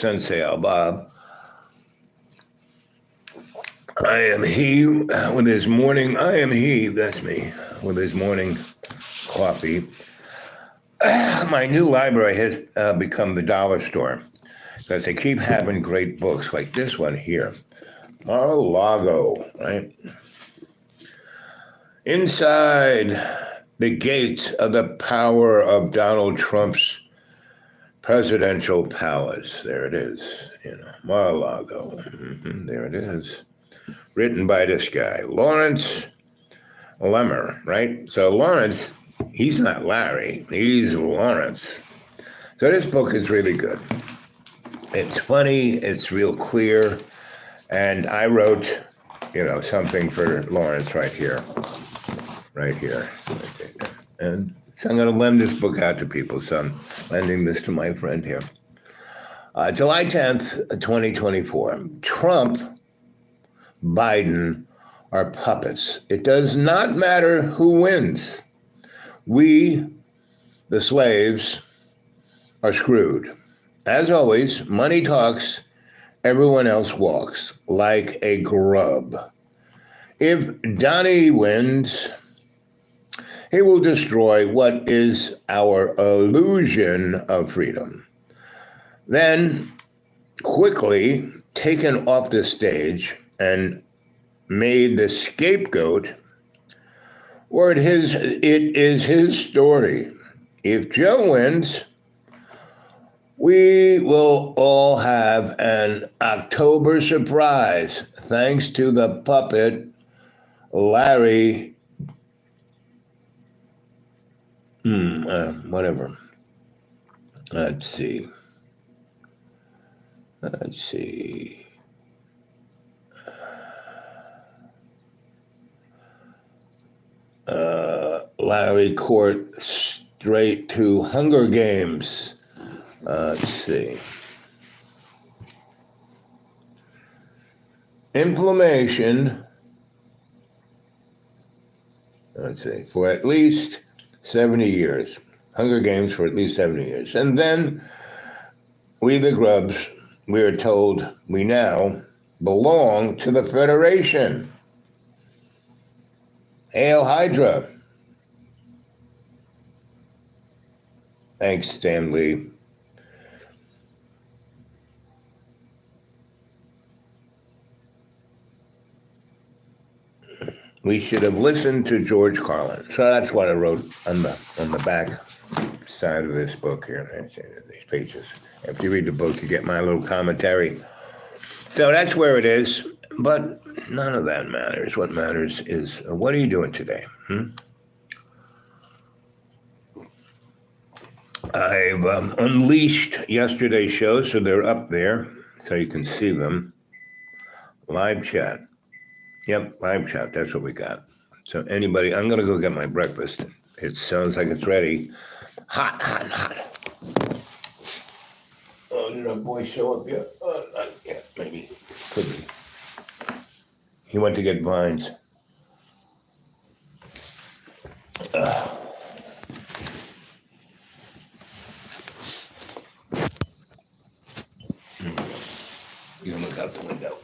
Sensie Owl Bob. I am he with his morning. I am he. That's me with his morning coffee. My new library has become the dollar store because they keep having great books like this one here, Mar-a-Lago, right? Inside the gates of the power of Donald Trump's presidential palace. There it is, Mar-a-Lago. There it is. Written by this guy, Lawrence Lemmer, right? So Lawrence, he's not Larry, he's Lawrence. So this book is really good. It's funny, it's real clear, and I wrote, something for Lawrence right here. And so I'm going to lend this book out to people, so I'm lending this to my friend here. July 10th, 2024. Trump, Biden are puppets. It does not matter who wins. We, the slaves, are screwed. As always, money talks, everyone else walks like a grub. If Donnie wins, he will destroy what is our illusion of freedom. Then, quickly taken off the stage and made the scapegoat, or it is his story. If Joe wins, we will all have an October surprise, thanks to the puppet Larry. Whatever. Let's see. Larry Court straight to Hunger Games. Let's see. Inflammation. Let's see. For at least 70 years. Hunger Games for at least 70 years. And then we, the grubs, we are told we now belong to the Federation. Hail Hydra. Thanks, Stan Lee. We should have listened to George Carlin. So that's what I wrote on the back side of this book here. These pages. After you read the book, you get my little commentary. So that's where it is. But none of that matters. What matters is, what are you doing today? I've unleashed yesterday's show, so they're up there, so you can see them. Live chat. Yep, live chat. That's what we got. So anybody, I'm going to go get my breakfast. It sounds like it's ready. Hot. Oh, did our boy show up yet? Not yet, maybe. Could be. He went to get vines. You can look out the window.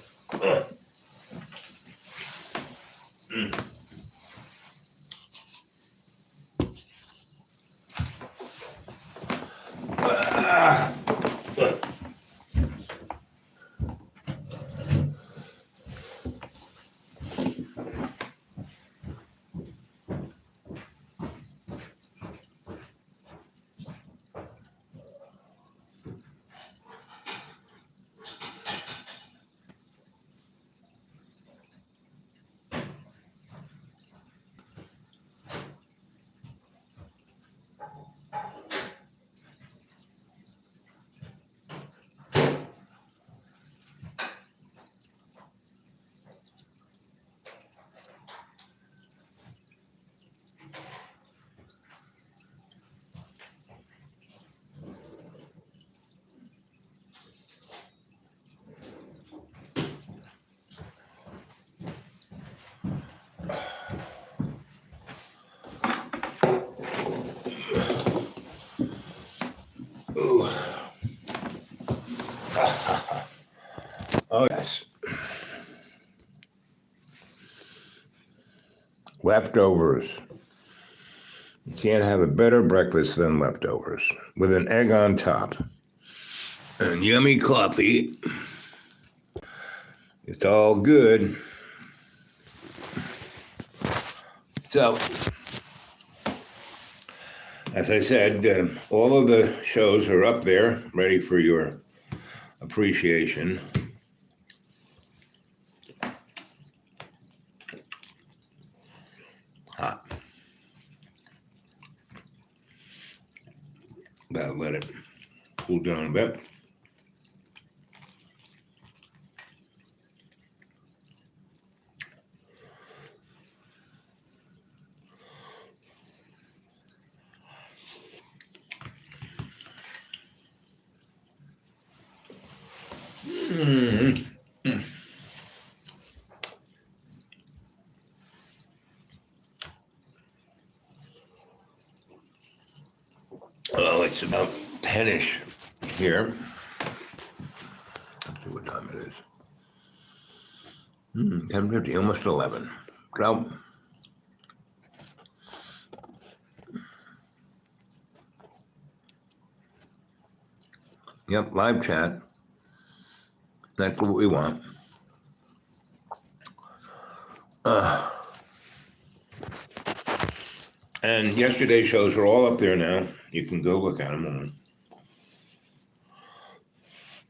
Oh, yes. Leftovers. You can't have a better breakfast than leftovers with an egg on top and yummy coffee. It's all good. So, as I said, all of the shows are up there, ready for your appreciation. Hot. Gotta let it cool down a bit. Mm-hmm. Well, it's about 10-ish here. Let's see what time it is. 10:50, almost 11. So, yep, live chat. That's what we want. And yesterday's shows are all up there now. You can go look at them.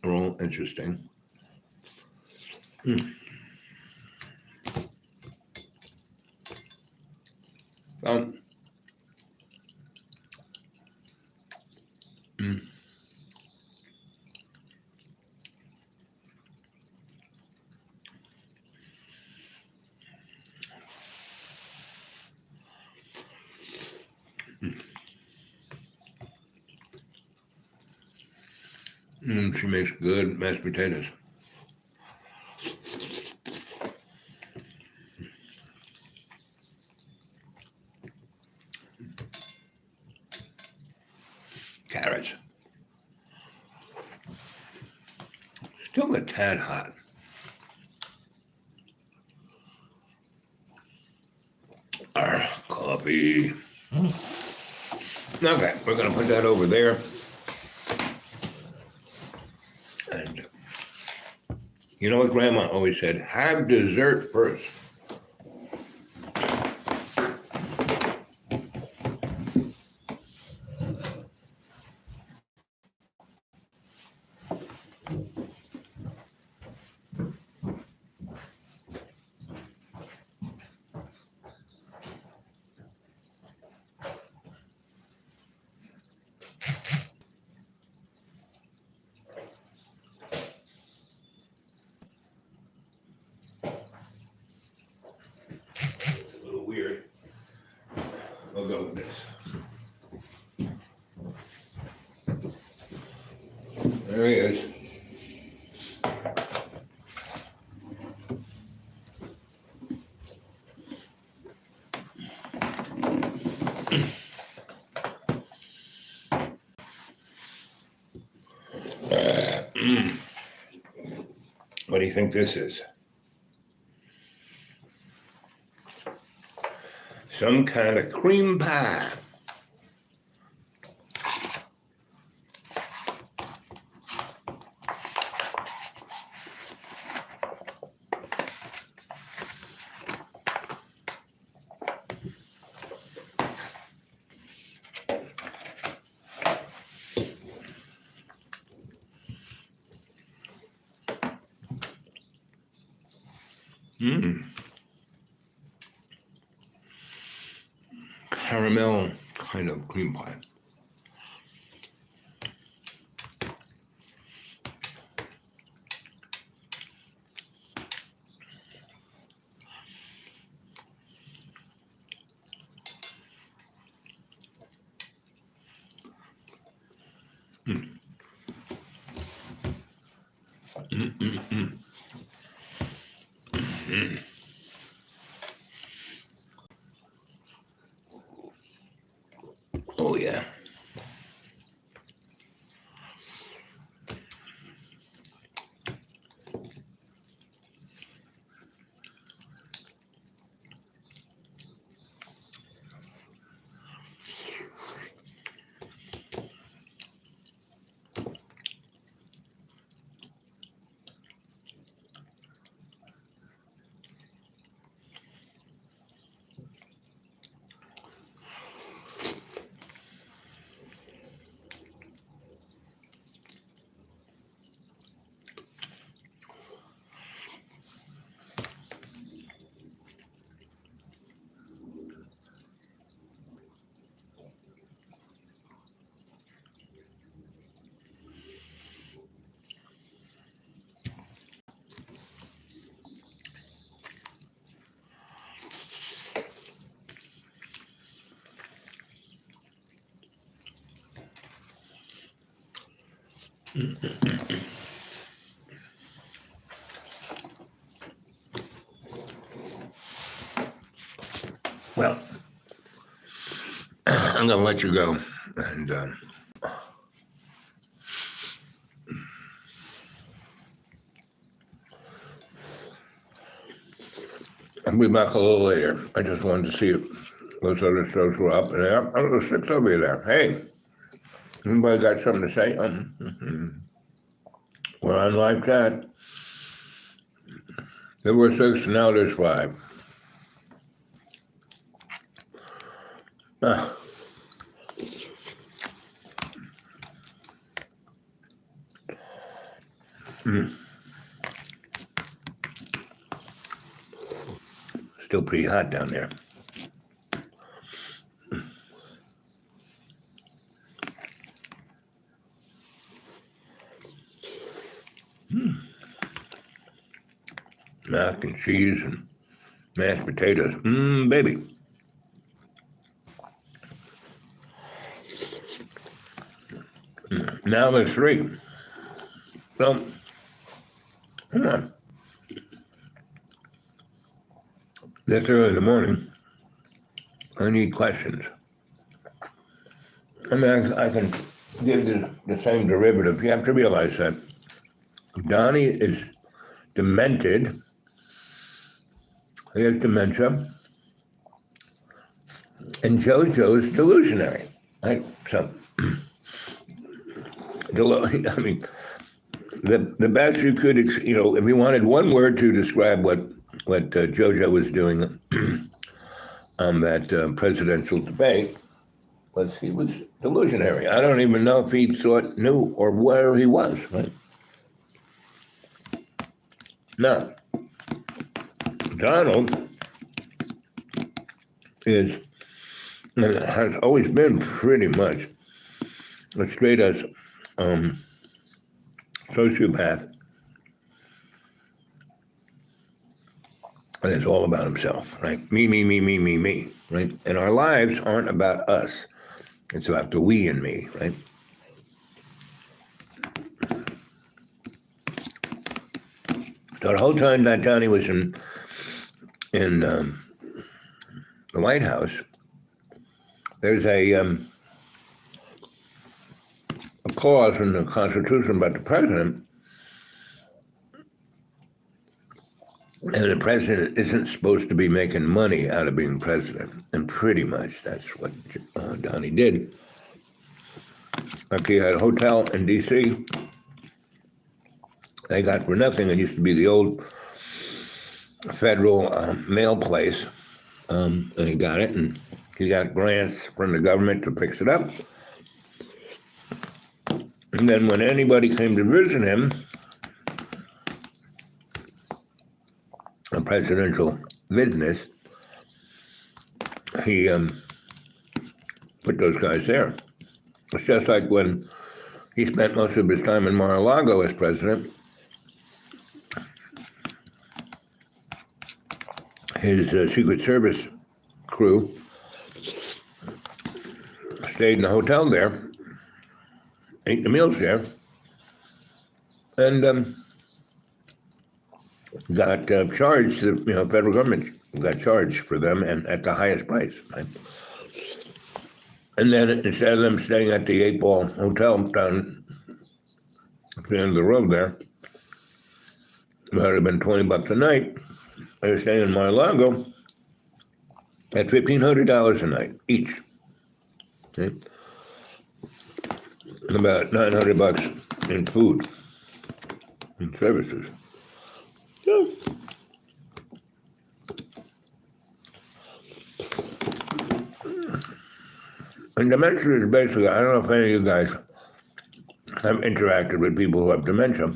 They're all interesting. She makes good mashed potatoes. Carrots. Still a tad hot. Our coffee. Okay, we're going to put that over there. And you know what Grandma always said? Have dessert first. Weird. We'll go with this. There he is. What do you think this is? Some kind of cream pie. Caramel kind of cream pie. Oh, yeah. Well, I'm going to let you go. And I'll be back a little later. I just wanted to see if those other shows were up. And there's 6 of you there. Hey, anybody got something to say? We're on live chat. There were 6, now there's 5. Still pretty hot down there. Mac and cheese and mashed potatoes. Baby. Now there's 3. So, come on. This early in the morning, I need questions. I mean, I can give the same derivative. You have to realize that Donnie is demented. He has dementia. And JoJo's delusionary. Right? So, I mean, the best you could, if you wanted one word to describe what JoJo was doing on that presidential debate, was he was delusionary. I don't even know if he knew or where he was. Right? Now, Donald has always been pretty much a straight as sociopath. And it's all about himself, right? Me, right? And our lives aren't about us. It's about the we and me, right? So the whole time that Johnny was in the White House, there's a clause in the Constitution about the president, and the president isn't supposed to be making money out of being president. And pretty much that's what Donnie did. Like he had a hotel in D.C. They got for nothing. It used to be the old federal mail place. And he got it, and he got grants from the government to fix it up. And then when anybody came to visit him, a presidential business, he put those guys there. It's just like when he spent most of his time in Mar-a-Lago as president. His Secret Service crew stayed in the hotel there, ate the meals there, and got charged. The federal government got charged for them, and at the highest price. Right? And then instead of them staying at the 8-Ball Hotel down at the end of the road there, it would have been $20 a night. They were staying in Mar-a-Lago at $1,500 a night each. Okay? And about $900 in food and services. Yeah. And dementia is basically, I don't know if any of you guys have interacted with people who have dementia.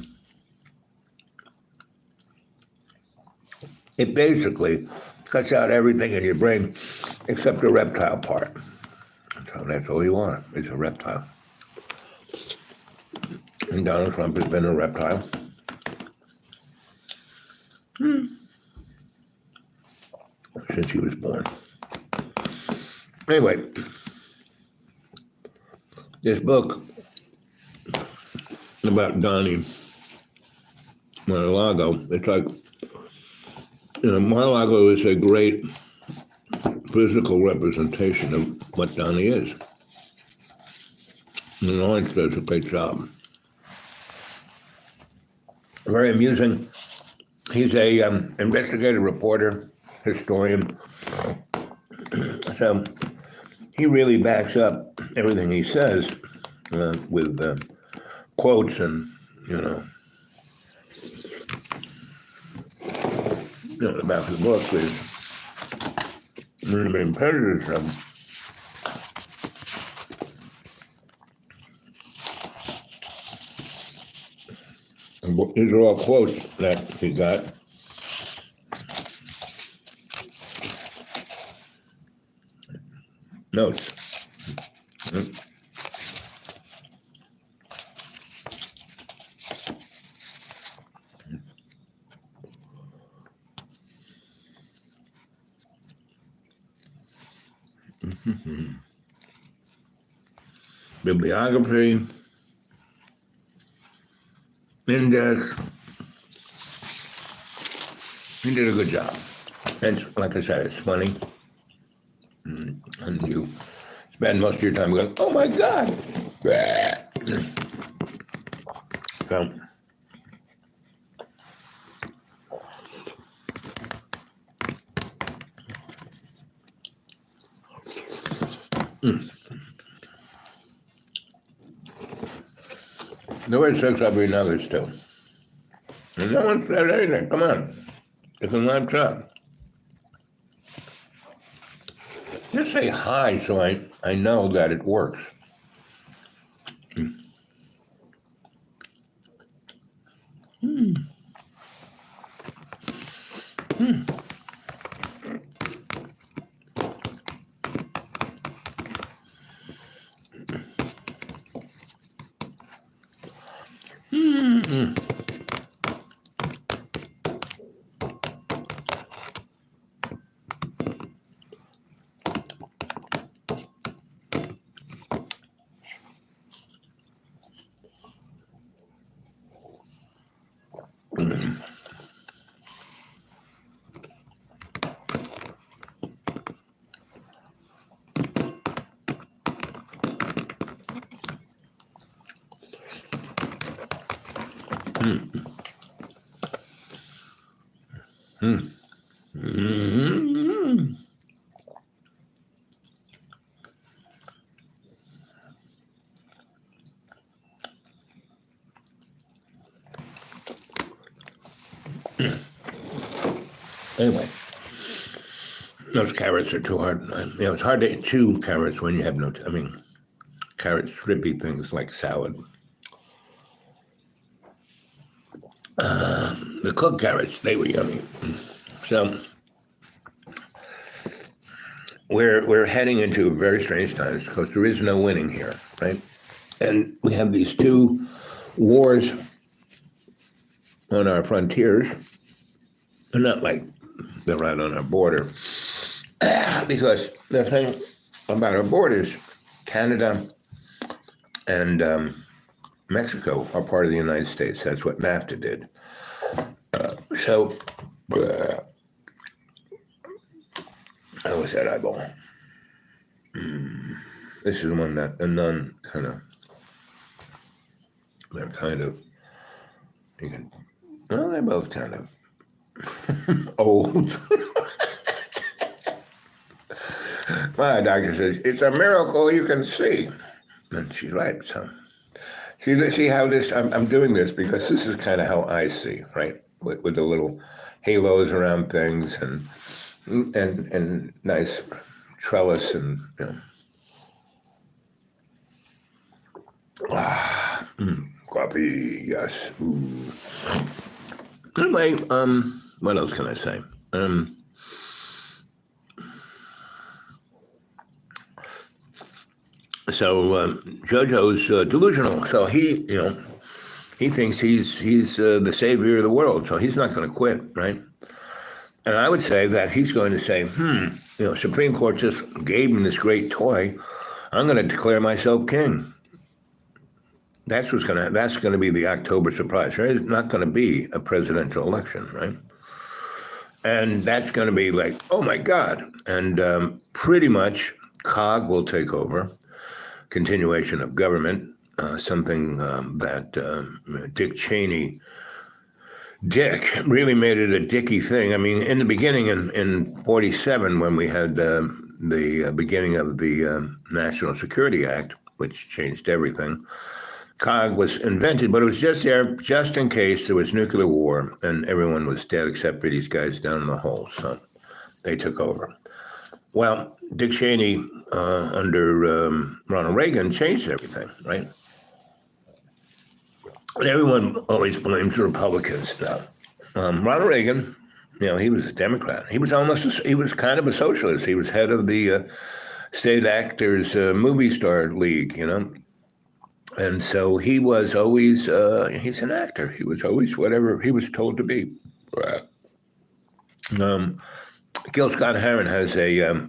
It basically cuts out everything in your brain except the reptile part. So that's all you are, is a reptile. And Donald Trump has been a reptile. Since he was born. Anyway, this book about Donnie Mar-a-Lago. It's like, Mar-a-Lago is a great physical representation of what Donnie is. And Lawrence does a great job. Very amusing. He's a investigative reporter, historian. So he really backs up everything he says with quotes and, the back of the book is really imperative. These are all quotes that he got. Notes. Bibliography, index. He did a good job. And like I said, it's funny. And you spend most of your time going, oh my God. So, the word six, I'll read others too. And no one said anything. Come on. It's a live chat. Just say hi so I know that it works. Anyway, those carrots are too hard. It's hard to chew carrots when you have carrot strippy things like salad. The cooked carrots, they were yummy. So we're heading into very strange times because there is no winning here, right? And we have these two wars on our frontiers. They're not like they're right on our border. Because the thing about our borders, Canada and Mexico are part of the United States. That's what NAFTA did. So, how was that eyeball? This is the one that a nun they're both kind of old. My doctor says, it's a miracle you can see. And she's right. So, see how this, I'm doing this because this is kind of how I see, right? With the little halos around things and nice trellis and, coffee, yes. Ooh. Anyway, what else can I say? So Jojo's delusional. So he thinks he's the savior of the world. So he's not going to quit, right? And I would say that he's going to say, Supreme Court just gave me this great toy. I'm going to declare myself king. That's going to be the October surprise. Right? It's not going to be a presidential election, right? And that's going to be like, oh my God. And pretty much COG will take over, continuation of government, something that Dick Cheney, Dick really made it a Dicky thing. I mean, in the beginning, in 47, when we had the beginning of the National Security Act, which changed everything, COG was invented, but it was just there just in case there was nuclear war and everyone was dead except for these guys down in the hole. So they took over. Well, Dick Cheney under Ronald Reagan changed everything, right? And everyone always blames the Republicans now. Ronald Reagan, he was a Democrat. He was kind of a socialist. He was head of the State Actors Movie Star League, And so he was always, he's an actor. He was always whatever he was told to be. Gil Scott-Heron has a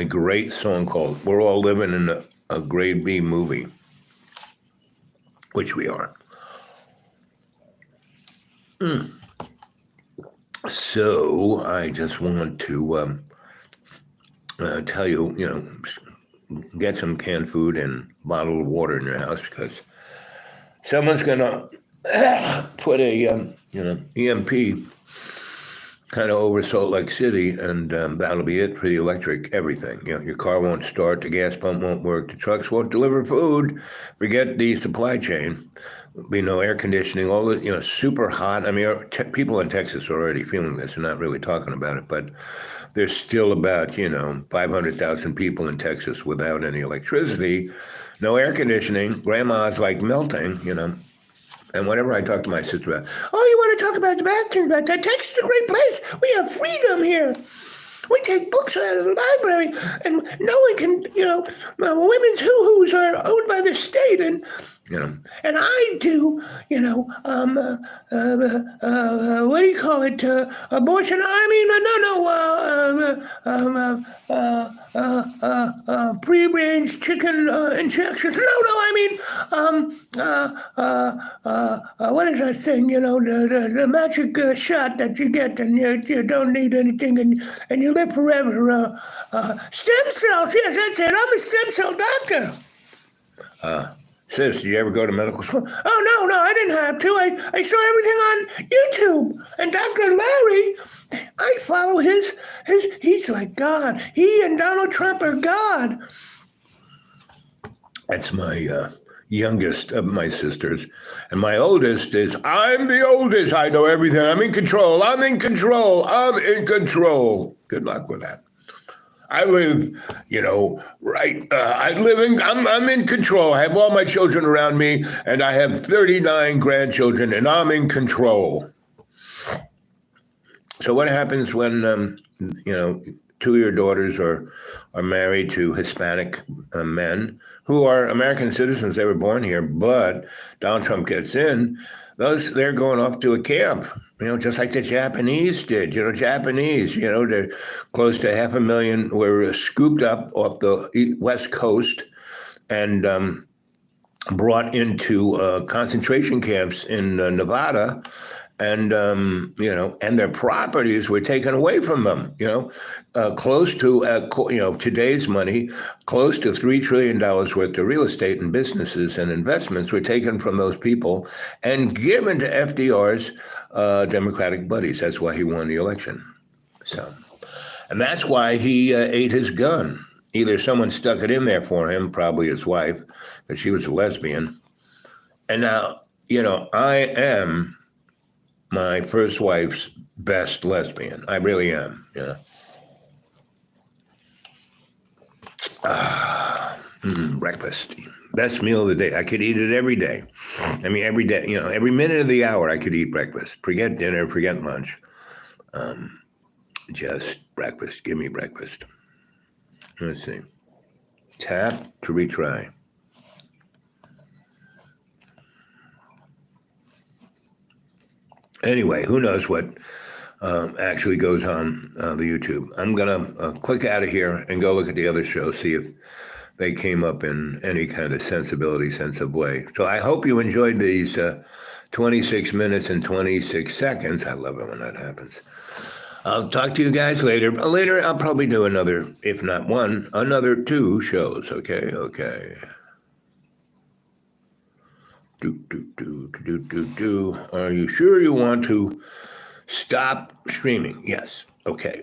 great song called "We're All Living in a Grade B Movie," which we are. So I just want to tell you, get some canned food and bottled water in your house because someone's going to put a, EMP kind of over Salt Lake City, and that'll be it for the electric everything. Your car won't start, the gas pump won't work, the trucks won't deliver food. Forget the supply chain. There'll be no air conditioning, all the, super hot. I mean, people in Texas are already feeling this. They're not really talking about it, but there's still about, 500,000 people in Texas without any electricity, no air conditioning. Grandma's like melting, And whenever I talk to my sister about, oh, you want to talk about the vaccine, about that? Texas is a great place. We have freedom here. We take books out of the library, and no one can, women's hoo-hoos are owned by the state, and I do, what do you call it, abortion? Pre-range chicken injections. What is that thing, the magic shot that you get, and you don't need anything, and you live forever. Stem cells, yes, that's it. I'm a stem cell doctor. Sis, did you ever go to medical school? Oh, no, I didn't have to. I saw everything on YouTube. And Dr. Larry, I follow he's like God. He and Donald Trump are God. That's my youngest of my sisters. And my oldest is, I'm the oldest. I know everything. I'm in control. I'm in control. Good luck with that. I live, I'm in control. I have all my children around me, and I have 39 grandchildren, and I'm in control. So what happens when, two of your daughters are married to Hispanic men who are American citizens? They were born here, but Donald Trump gets in. They're going off to a camp. Just like the Japanese did. They're close to 500,000 were scooped up off the West Coast and brought into concentration camps in Nevada. And, and their properties were taken away from them, close to, today's money, close to $3 trillion worth of real estate and businesses and investments were taken from those people and given to FDR's Democratic buddies. That's why he won the election. So, and that's why he ate his gun. Either someone stuck it in there for him, probably his wife, because she was a lesbian. And now, I am my first wife's best lesbian. I really am, Breakfast. Best meal of the day. I could eat it every day. I mean, every day, every minute of the hour I could eat breakfast. Forget dinner, forget lunch. Just breakfast. Give me breakfast. Let's see. Tap to retry. Anyway, who knows what actually goes on the YouTube. I'm going to click out of here and go look at the other show, see if they came up in any kind of sensitive way. So I hope you enjoyed these 26 minutes and 26 seconds. I love it when that happens. I'll talk to you guys later. Later, I'll probably do another, if not one, another 2 shows. Okay. Are you sure you want to stop streaming? Yes. Okay.